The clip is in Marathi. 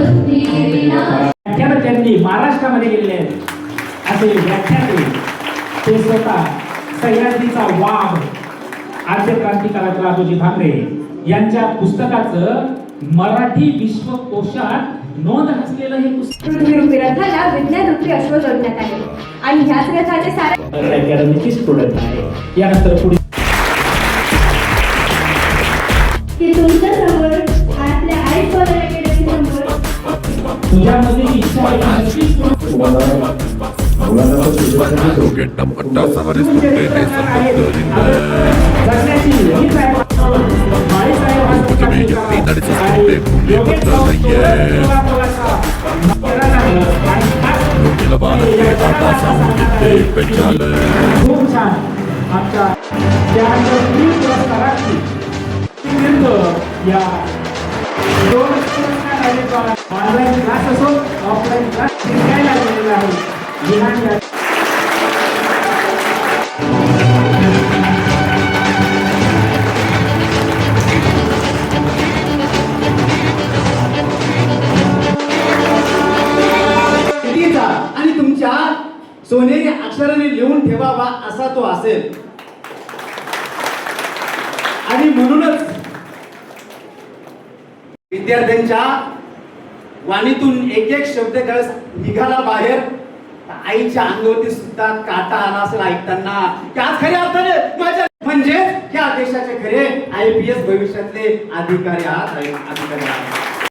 व्याख्यान त्यांनी महाराष्ट्रामध्ये गेलेले आहेत असे व्याख्याते ते स्वतः सह्याद्रीचा वाघ आद्य क्रांतिकारात राजोजी भांगरे यांच्या पुस्तकाचं मराठी विश्वकोशात नोंद असलेलं हे पुस्तक पृथ्वीरूपी रथाला विज्ञान रूपी अश्व जोडण्यात आले आणि ह्याच रथाचे सारे अकॅडमीची स्टुडंट आहे. यानंतर पुढे की तुमच्या समोर आपल्या आईस कॉलर अकॅडमी समोर तुझ्यामध्ये इच्छा आहे नक्कीच खूप छान आमच्या त्यानंतर पुरस्काराची या दोन पुरस्कार ऑनलाईन क्लास असो ऑफलाईन क्लास शिकायला गेलेला आहे लिहान आणि तुमच्या सोनेरी अक्षराने लिहून ठेवावा असा तो असेल. आणि म्हणूनच विद्यार्थ्यांच्या वाणीतून एक एक शब्द निघाला बाहेर. आईच्या अंगावरती सुद्धा काटा आला असेल ऐकताना की आज खऱ्या अर्थाने माझ्या म्हणजे या देशाचे खरे IPS भविष्यातले अधिकारी आहात.